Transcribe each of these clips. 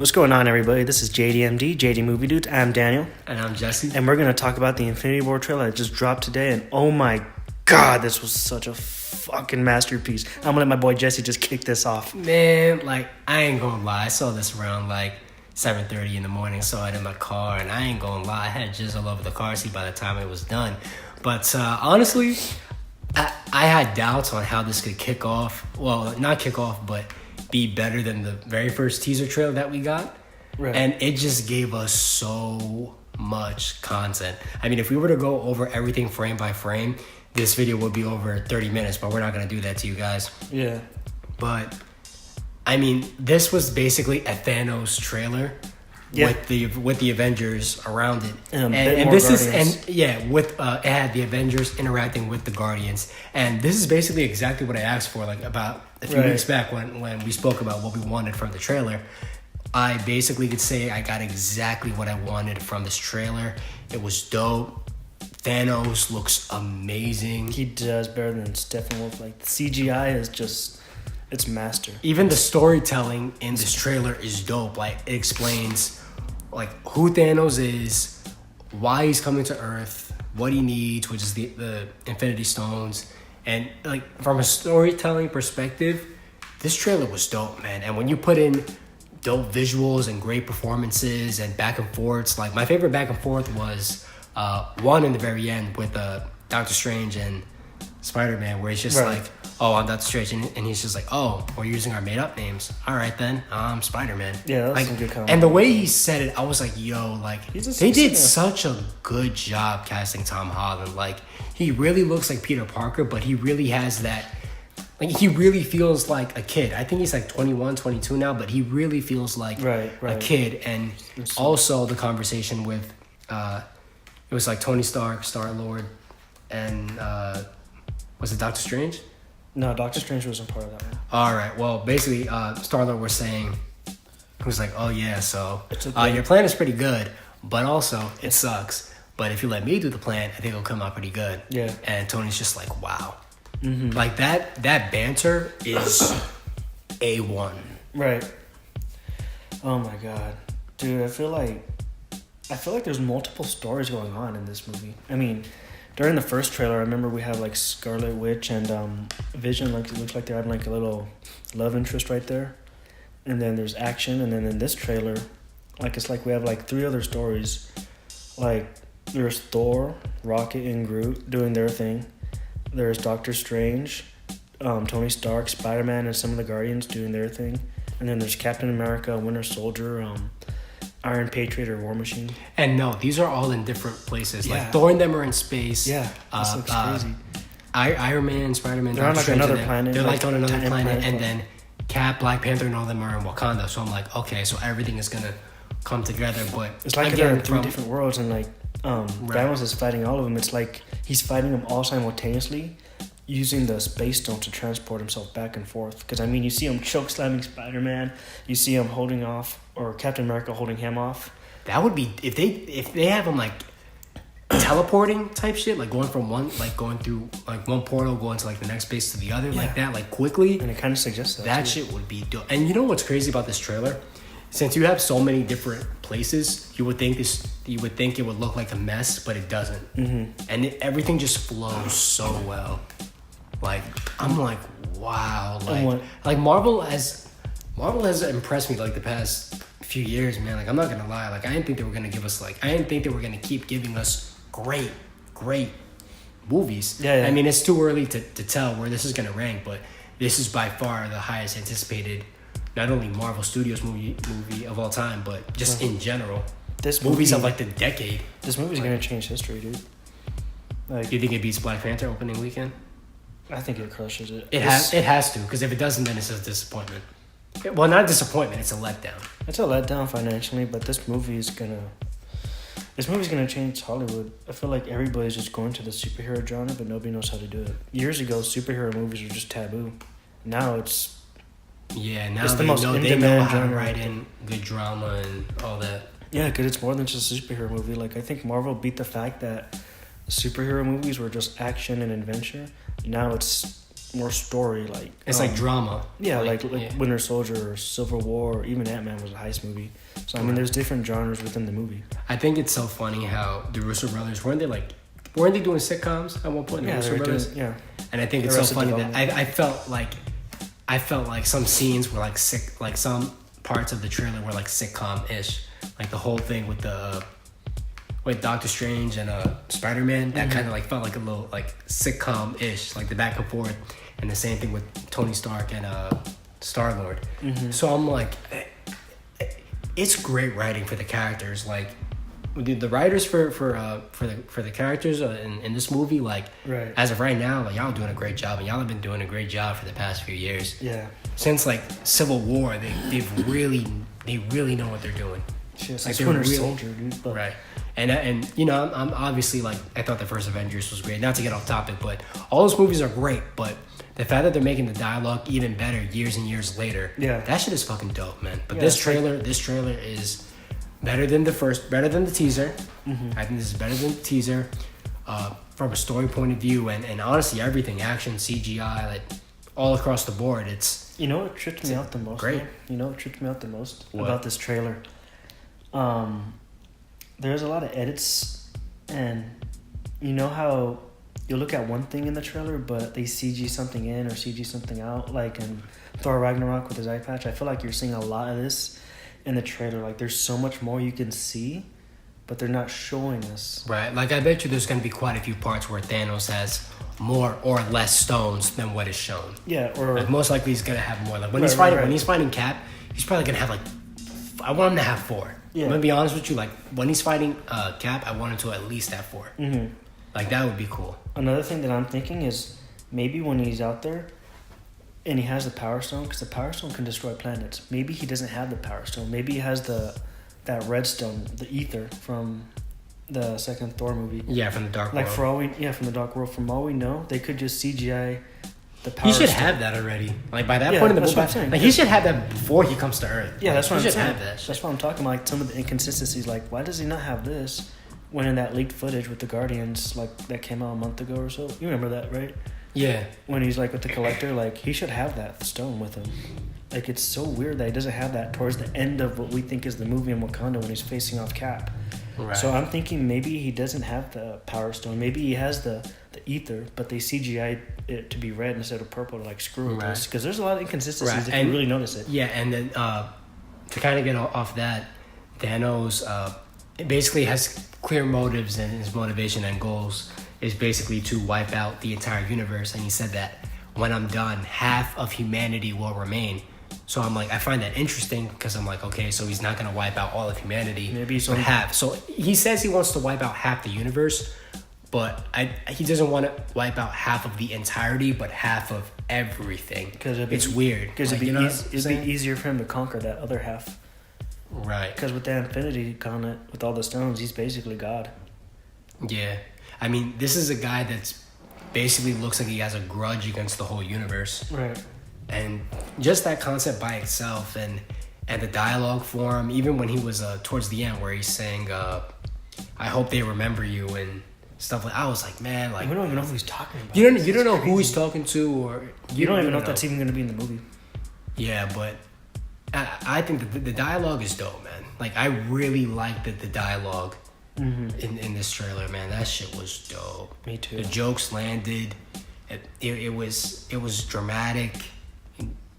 What's going on, everybody? This is JDMD, JD Movie Dudes. I'm Daniel. And I'm Jesse. And we're going to talk about the Infinity War trailer that just dropped today. And oh my god, this was such a fucking masterpiece. I'm going to let my boy Jesse just kick this off. Man, I ain't gonna lie. I saw this around 7:30 in the morning. Saw it in my car, and I ain't gonna lie. I had jizz all over the car seat by the time it was done. But honestly, I had doubts on how this could kick off. Well, not kick off, but be better than the very first teaser trailer that we got. Right. And it just gave us so much content. I mean, if we were to go over everything frame by frame, this video would be over 30 minutes, but we're not going to do that to you guys. Yeah. But, I mean, this was basically a Thanos trailer with the Avengers around it. And this Guardians. It had the Avengers interacting with the Guardians. And this is basically exactly what I asked for, about a few weeks back when we spoke about what we wanted from the trailer. I basically could say I got exactly what I wanted from this trailer. It was dope. Thanos looks amazing. He does better than Steppenwolf. The CGI is just, it's master. Even the storytelling in this trailer is dope. It explains who Thanos is, why he's coming to Earth, what he needs, which is the Infinity Stones. And from a storytelling perspective, this trailer was dope, man. And when you put in dope visuals and great performances and back and forths, my favorite back and forth was one in the very end with Doctor Strange and Spider-Man, where he's just oh, I'm Doctor Strange, and he's just oh, we're using our made-up names. All right, then, I'm Spider-Man. Yeah, that's some good comment. And the way he said it, I was yo, they did such a good job casting Tom Holland. He really looks like Peter Parker, but he really has that, he really feels like a kid. I think he's 21, 22 now, but he really feels like a kid. And also the conversation with, it was Tony Stark, Star-Lord, and was it Doctor Strange? No, Doctor Strange wasn't part of that one. All right. Well, basically, Star-Lord was saying, he was oh yeah, so your plan is pretty good, but also it sucks. But if you let me do the plan, I think it'll come out pretty good. Yeah. And Tony's just wow. Mm-hmm. That banter is A1. Right. Oh my god, dude! I feel like there's multiple stories going on in this movie. I mean, during the first trailer, I remember we have Scarlet Witch and Vision. It looks like they're having a little love interest right there, and then there's action, and then in this trailer, it's we have three other stories. There's Thor, Rocket, and Groot doing their thing. There's Doctor Strange, Tony Stark, Spider-Man, and some of the Guardians doing their thing. And then there's Captain America, Winter Soldier, Iron Patriot, or War Machine. And no, these are all in different places. Thor and them are in space. Yeah, this looks crazy. Iron Man, Spider-Man, they're on another planet. They're on another planet, and then Cap, Black Panther, and all them are in Wakanda. So I'm okay, so everything is gonna come together. But it's they're in three different worlds, and Thanos is fighting all of them. It's he's fighting them all simultaneously, using the space stone to transport himself back and forth. Because you see him choke slamming Spider-Man, you see him holding off, or Captain America holding him off. That would be if they have him teleporting type shit, going from one, going through one portal, going to the next space to the other, that, quickly. And it kind of suggests that shit would be dope. And you know what's crazy about this trailer? Since you have so many different places, you would think it would look like a mess, but it doesn't. Mm-hmm. And everything just flows so well. I'm wow. Marvel has impressed me the past few years, man. I'm not gonna lie. I didn't think they were gonna give us I didn't think they were gonna keep giving us great movies. Yeah. I mean, it's too early to tell where this is gonna rank, but this is by far the highest anticipated, not only Marvel Studios movie of all time, but just in general. This movies of the decade. This movie's gonna change history, dude. You think it beats Black Panther opening weekend? I think it crushes it. It has to, because if it doesn't, then it's a disappointment. Well, not a disappointment, it's a letdown. It's a letdown financially, but this movie's gonna change Hollywood. I feel like everybody's just going to the superhero genre, but nobody knows how to do it. Years ago, superhero movies were just taboo. Now it's the most they know how to write in good drama and all that. Yeah, because it's more than just a superhero movie. I think Marvel beat the fact that superhero movies were just action and adventure. Now it's more story. Like It's like drama. Yeah, like yeah. Winter Soldier or Civil War, or even Ant-Man was a heist movie. So I mean, there's different genres within the movie. I think it's so funny how the Russo brothers weren't they doing sitcoms at one point? Yeah, The they Russo were brothers. doing, yeah. And I think it's so Arrested funny that Development. I felt like some scenes were like sick, like some parts of the trailer were like sitcom-ish, like the whole thing with Doctor Strange and Spider-Man. That kind of like felt like a little like sitcom-ish, like the back and forth, and the same thing with Tony Stark and Star-Lord. So I'm like, it's great writing for the characters, like. The writers for the characters in this movie, like Right. as of right now, like y'all doing a great job, and y'all have been doing a great job for the past few years. Yeah. Since like Civil War, they really know what they're doing. Shit, Like, like they're Winter really- Soldier, dude. But Right. And you know, I'm obviously like I thought the first Avengers was great. Not to get off topic, but all those movies are great. But the fact that they're making the dialogue even better years and years later, Yeah. that shit is fucking dope, man. But Yeah, this it's like- trailer is better than the teaser. I think this is better than the teaser from a story point of view, and honestly, everything, action, CGI, like all across the board. It's You know what tripped me out the most? great. though? You know what tripped me out the most What? about this trailer? There's a lot of edits, and you know how you look at one thing in the trailer, but they CG something in or CG something out, like in Thor Ragnarok with his eye patch. I feel like you're seeing a lot of this in the trailer. Like there's so much more you can see, but they're not showing us. right. Like I bet you there's gonna be quite a few parts where Thanos has more or less stones than what is shown. Yeah, or Like most likely he's gonna have more. Like when Right, he's fighting right, right. when he's fighting Cap, he's probably gonna have like. I want him to have 4. Yeah. I'm gonna be honest with you. Like when he's fighting Cap, I want him to at least have 4. Like that would be cool. another thing that I'm thinking is maybe when he's out there and he has the Power Stone, because the Power Stone can destroy planets. Maybe he doesn't have the Power Stone. Maybe he has that Red Stone, the Ether from the second Thor movie. Yeah, from the Dark Like World. from the Dark World. From all we know, they could just CGI the Power He should Stone. have that already. Like by that Yeah, point in the that's movie, what I'm saying. like he should have that before he comes to Earth. Yeah, that's what he I'm should saying. have that. Shit. That's what I'm talking about. Like some of the inconsistencies. Like why does he not have this? When in that leaked footage with the Guardians, like that came out a month ago or so. You remember that, right? Yeah. When he's like with the Collector, like he should have that stone with him. Like it's so weird that he doesn't have that towards the end of what we think is the movie in Wakanda when he's facing off Cap. Right. So I'm thinking maybe he doesn't have the Power Stone. Maybe he has the Ether, but they CGI it to be red instead of purple to like screw with Right. us. Because there's a lot of inconsistencies Right. if And- you really notice it. Yeah, and then to kind of get off that, Thanos basically has clear motives, and his motivation and goals is basically to wipe out the entire universe. And he said that when I'm done, half of humanity will remain. So I'm like, I find that interesting because I'm like, okay, so he's not gonna wipe out all of humanity. Maybe he's but only- half. So he says he wants to wipe out half the universe, but he doesn't want to wipe out half of the entirety, but half of everything. Because it's weird. Because Like, it'd, you know be, what I'm it'd saying? be easier for him to conquer that other half. Right. Because with the Infinity Gauntlet, with all the stones, he's basically God. Yeah. I mean, this is a guy that's basically looks like he has a grudge against the whole universe. Right. And just that concept by itself and the dialogue for him, even when he was towards the end where he's saying, I hope they remember you and stuff like I was like, man, like We don't even know who he's talking about. you don't This is know who crazy. he's talking to, or You don't even know if that's even going to be in the movie. Yeah, but I think that the dialogue is dope, man. Like I really liked the dialogue in this trailer, man. That shit was dope. Me too. The jokes landed. It was dramatic.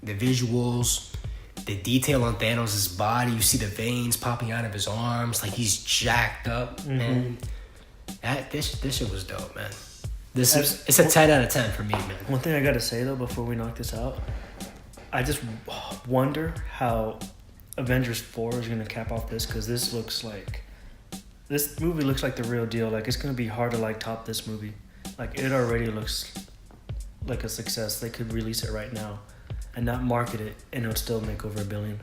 The visuals, the detail on Thanos' body. You see the veins popping out of his arms, like he's jacked up, man. This shit was dope, man. It's a 10 out of 10 for me, man. One thing I got to say, though, before we knock this out, I just wonder how Avengers 4 is going to cap off this, because this movie looks like the real deal. Like, it's going to be hard to, like, top this movie. Like, it already looks like a success. They could release it right now and not market it, and it would still make over $1 billion.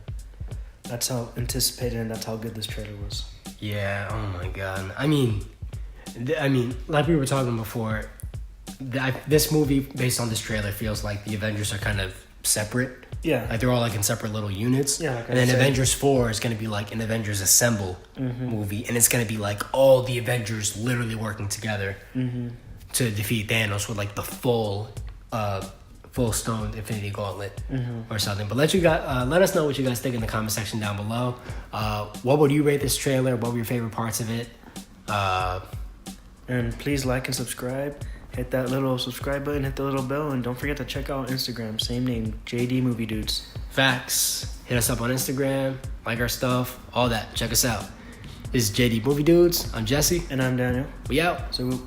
That's how anticipated and that's how good this trailer was. Yeah, oh my god. I mean, like we were talking before, this movie, based on this trailer, feels like the Avengers are kind of separate. Yeah. Like they're all like in separate little units. Yeah, like and I then said. Avengers 4 is going to be like an Avengers Assemble movie. And it's going to be like all the Avengers literally working together to defeat Thanos with like the full full stone Infinity Gauntlet or something. But let us know what you guys think in the comment section down below. What would you rate this trailer? What were your favorite parts of it? And please like and subscribe. Hit that little subscribe button, hit the little bell, and don't forget to check out Instagram. Same name, JD Movie Dudes. Facts. Hit us up on Instagram, like our stuff, all that. Check us out. This is JD Movie Dudes. I'm Jesse. And I'm Daniel. We out. So.